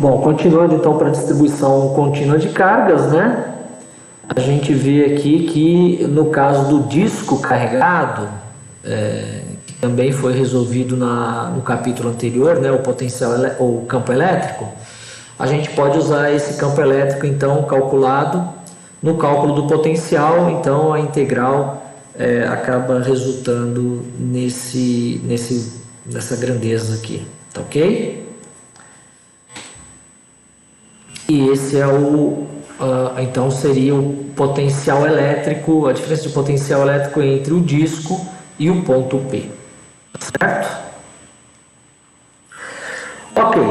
Bom, continuando então para a distribuição contínua de cargas, né? A gente vê aqui que no caso do disco carregado, que também foi resolvido no capítulo anterior, né? O campo elétrico, a gente pode usar esse campo elétrico então calculado no cálculo do potencial, então a integral acaba resultando nessa grandeza aqui, tá ok? E esse é então seria o potencial elétrico, a diferença de potencial elétrico entre o disco e o ponto P, certo? Ok,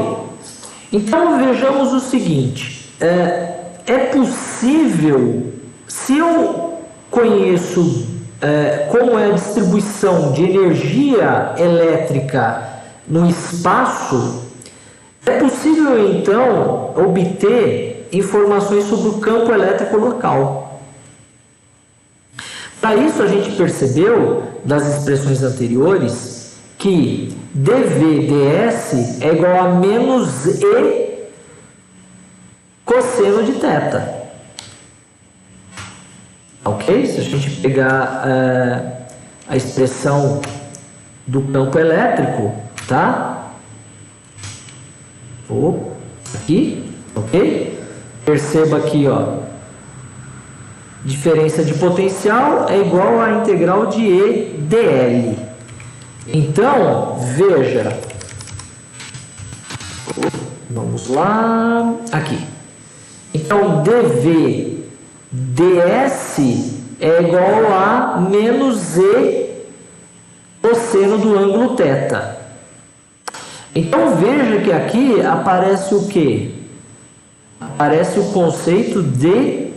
então vejamos o seguinte, é possível, se eu conheço como é a distribuição de energia elétrica no espaço, é possível então obter informações sobre o campo elétrico local. Para isso a gente percebeu das expressões anteriores que dV ds é igual a menos E cosseno de θ. Ok? Se a gente pegar a expressão do campo elétrico, tá? Aqui, ok? Perceba aqui, ó, diferença de potencial é igual à integral de E dl. Então, veja, vamos lá, aqui. Então, dV ds é igual a menos E cosseno do ângulo θ. Então veja que aqui aparece o que? Aparece o conceito de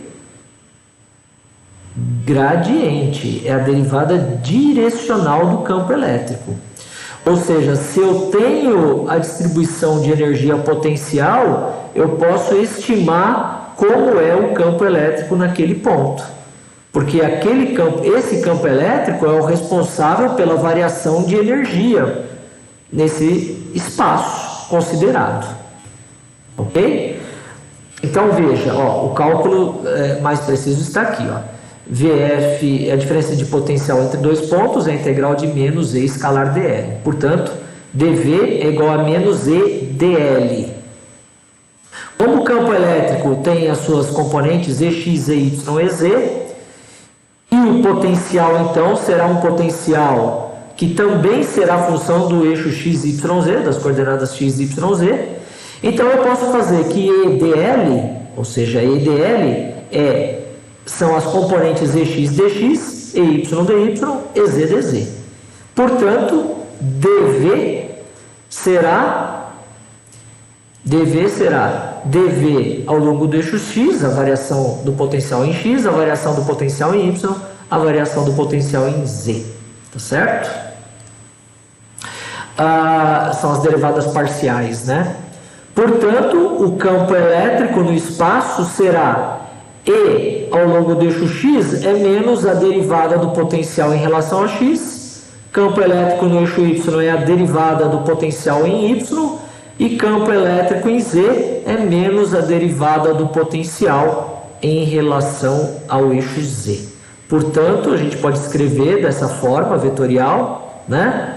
gradiente, é a derivada direcional do campo elétrico. Ou seja, se eu tenho a distribuição de energia potencial, eu posso estimar como é o campo elétrico naquele ponto. Porque esse campo elétrico é o responsável pela variação de energia nesse espaço considerado, ok? Então veja, ó, o cálculo mais preciso está aqui, ó. VF é a diferença de potencial entre dois pontos, é a integral de menos E escalar dl. Portanto, dV é igual a menos E dl. Como o campo elétrico tem as suas componentes EX, EY, EZ, e o potencial então será um potencial que também será a função do eixo x, y, z, das coordenadas x, y, z. Então eu posso fazer que EDL, ou seja, EDL são as componentes EX, DX, EY, DY, EZ, DZ. Portanto, DV será dV ao longo do eixo x, a variação do potencial em x, a variação do potencial em y, a variação do potencial em z. Tá certo? São as derivadas parciais, né? Portanto, o campo elétrico no espaço será E ao longo do eixo x é menos a derivada do potencial em relação a x, campo elétrico no eixo y é a derivada do potencial em y, e campo elétrico em z é menos a derivada do potencial em relação ao eixo z. Portanto, a gente pode escrever dessa forma vetorial, né?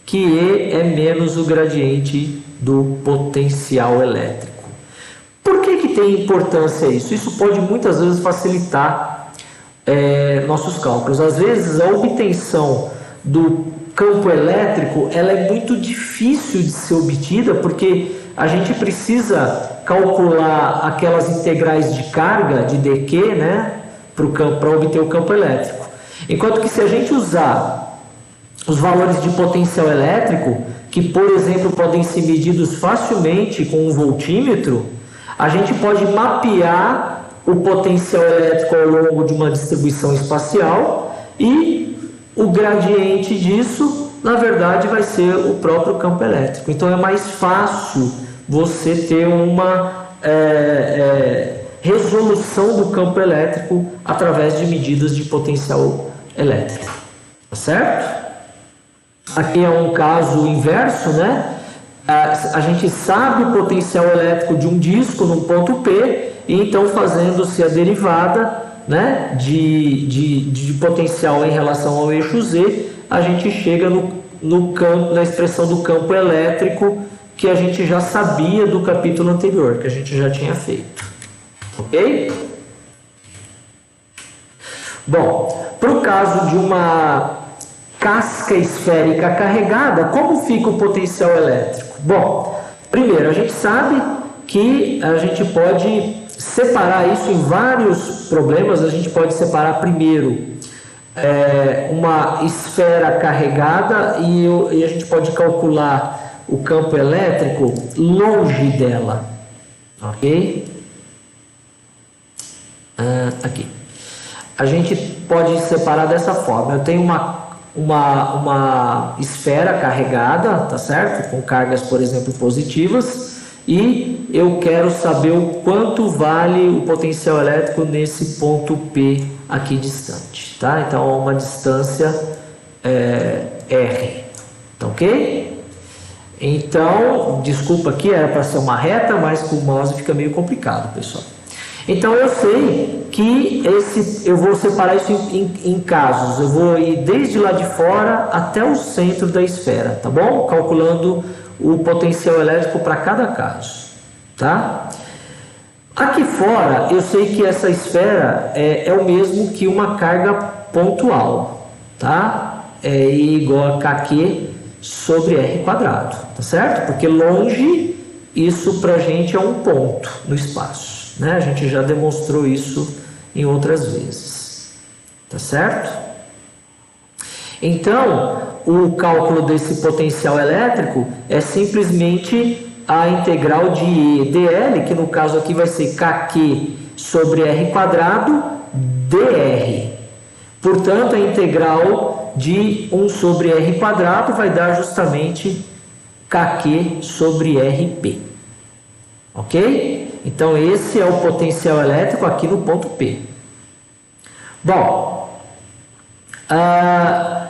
Que E é menos o gradiente do potencial elétrico. Por que tem importância isso? Isso pode muitas vezes facilitar nossos cálculos. Às vezes a obtenção do campo elétrico ela é muito difícil de ser obtida porque a gente precisa calcular aquelas integrais de carga, de dq, né, para obter o campo elétrico. Enquanto que se a gente usar os valores de potencial elétrico, que por exemplo podem ser medidos facilmente com um voltímetro, a gente pode mapear o potencial elétrico ao longo de uma distribuição espacial e o gradiente disso, na verdade, vai ser o próprio campo elétrico. Então é mais fácil você ter uma resolução do campo elétrico através de medidas de potencial elétrico. Tá certo? Aqui é um caso inverso, né? a gente sabe o potencial elétrico de um disco num ponto P, e então fazendo-se a derivada, né, de potencial em relação ao eixo Z, a gente chega no campo, na expressão do campo elétrico que a gente já sabia do capítulo anterior, que a gente já tinha feito. Ok? Bom, para o caso de uma casca esférica carregada, como fica o potencial elétrico? Bom, primeiro, a gente sabe que a gente pode separar isso em vários problemas. A gente pode separar primeiro uma esfera carregada e a gente pode calcular o campo elétrico longe dela, ok? Aqui. A gente pode separar dessa forma. Eu tenho uma esfera carregada, tá certo? Com cargas, por exemplo, positivas, e eu quero saber o quanto vale o potencial elétrico nesse ponto P aqui distante, tá? Então, é uma distância R, tá ok? Então, desculpa aqui, era para ser uma reta, mas com o mouse fica meio complicado, pessoal. Então, eu sei que eu vou separar isso em casos. Eu vou ir desde lá de fora até o centro da esfera, tá bom? Calculando o potencial elétrico para cada caso, tá? Aqui fora, eu sei que essa esfera é o mesmo que uma carga pontual, tá? É I igual a KQ sobre R quadrado, tá certo? Porque longe, isso para a gente é um ponto no espaço, né? A gente já demonstrou isso em outras vezes, tá certo? Então, o cálculo desse potencial elétrico é simplesmente a integral de E dl, que no caso aqui vai ser KQ sobre R quadrado dr. Portanto, a integral de 1 sobre R quadrado vai dar justamente KQ sobre RP. Ok? Então, esse é o potencial elétrico aqui no ponto P. Bom,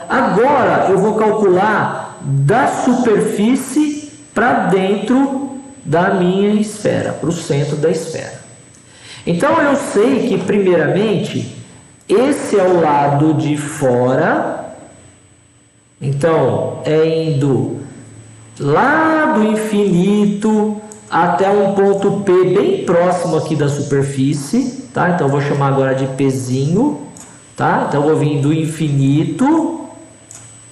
agora eu vou calcular da superfície para dentro da minha esfera, para o centro da esfera. Então, eu sei que, primeiramente, esse é o lado de fora. Então, é indo lá do infinito até um ponto P bem próximo aqui da superfície, tá? Então, eu vou chamar agora de Pzinho, tá? Então, eu vou vir do infinito,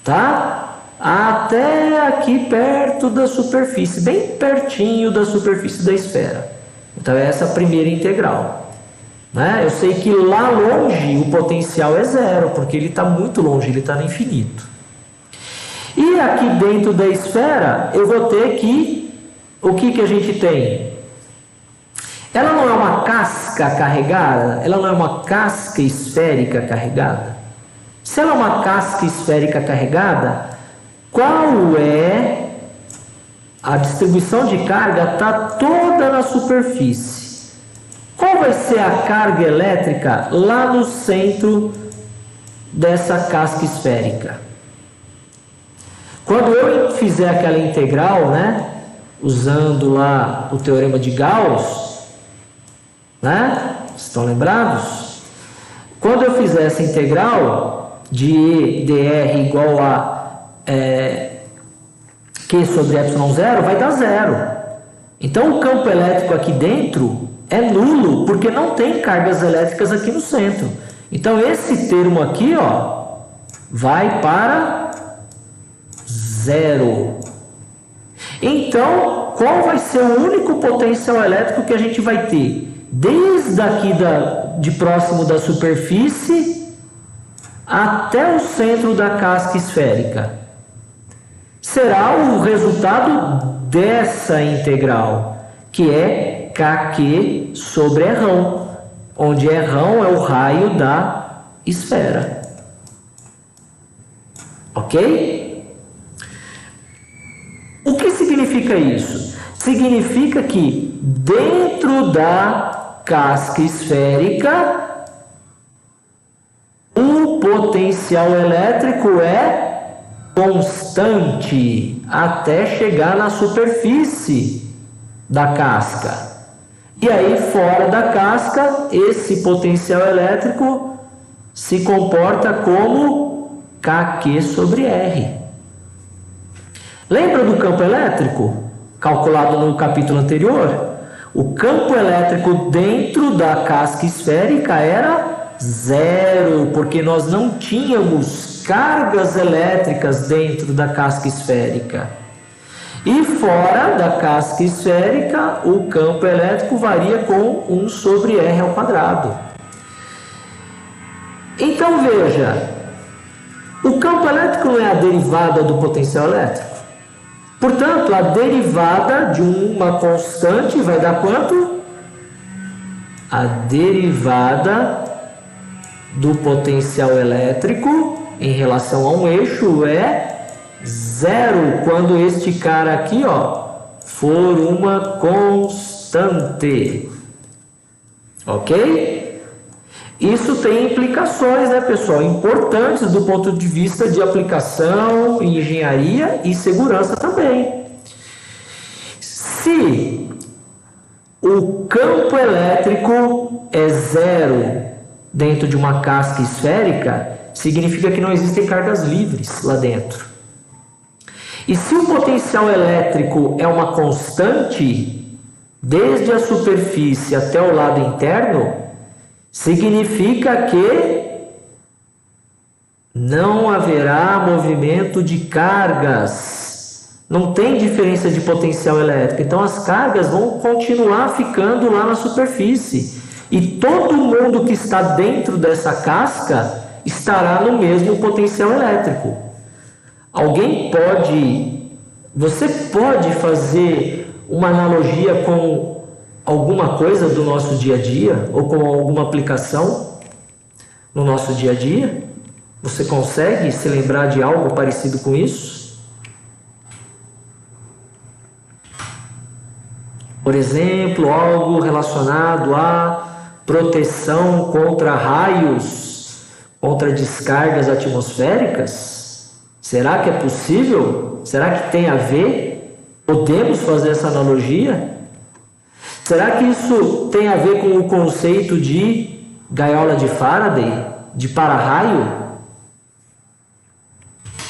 tá? Até aqui perto da superfície, bem pertinho da superfície da esfera. Então, essa é a primeira integral, né? Eu sei que lá longe o potencial é zero, porque ele está muito longe, ele está no infinito. E aqui dentro da esfera, eu vou ter que... O que a gente tem? Ela não é uma casca carregada? Ela não é uma casca esférica carregada? Se ela é uma casca esférica carregada, qual é a distribuição de carga? Está toda na superfície. Qual vai ser a carga elétrica lá no centro dessa casca esférica? Quando eu fizer aquela integral, né, usando lá o teorema de Gauss, né, estão lembrados? Quando eu fizer essa integral de E dr igual a Q sobre ε0, vai dar zero. Então, o campo elétrico aqui dentro é nulo, porque não tem cargas elétricas aqui no centro. Então, esse termo aqui, ó, vai para zero. Então, qual vai ser o único potencial elétrico que a gente vai ter? Desde aqui de próximo da superfície até o centro da casca esférica. Será o resultado dessa integral, que é KQ sobre Rão, onde Rão é o raio da esfera. Ok? O que significa isso? Significa que dentro da casca esférica, o potencial elétrico é constante. até chegar na superfície da casca. E aí, fora da casca, esse potencial elétrico se comporta como KQ sobre R. Lembra do campo elétrico, calculado no capítulo anterior? O campo elétrico dentro da casca esférica era 0, porque nós não tínhamos cargas elétricas dentro da casca esférica. E fora da casca esférica, o campo elétrico varia com 1 sobre R ao quadrado. Então veja, o campo elétrico não é a derivada do potencial elétrico. Portanto, a derivada de uma constante vai dar quanto? A derivada do potencial elétrico em relação a um eixo é 0, quando este cara aqui, ó, for uma constante. Ok? Isso tem implicações, né, pessoal, importantes do ponto de vista de aplicação, engenharia e segurança também. Se o campo elétrico é 0 dentro de uma casca esférica, significa que não existem cargas livres lá dentro. E se o potencial elétrico é uma constante, desde a superfície até o lado interno, significa que não haverá movimento de cargas. Não tem diferença de potencial elétrico. Então as cargas vão continuar ficando lá na superfície. E todo mundo que está dentro dessa casca estará no mesmo potencial elétrico. Você pode fazer uma analogia com alguma coisa do nosso dia a dia, ou com alguma aplicação no nosso dia a dia? Você consegue se lembrar de algo parecido com isso? Por exemplo, algo relacionado à proteção contra raios, contra descargas atmosféricas? Será que é possível? Será que tem a ver? Podemos fazer essa analogia? Será que isso tem a ver com o conceito de gaiola de Faraday, de para-raio?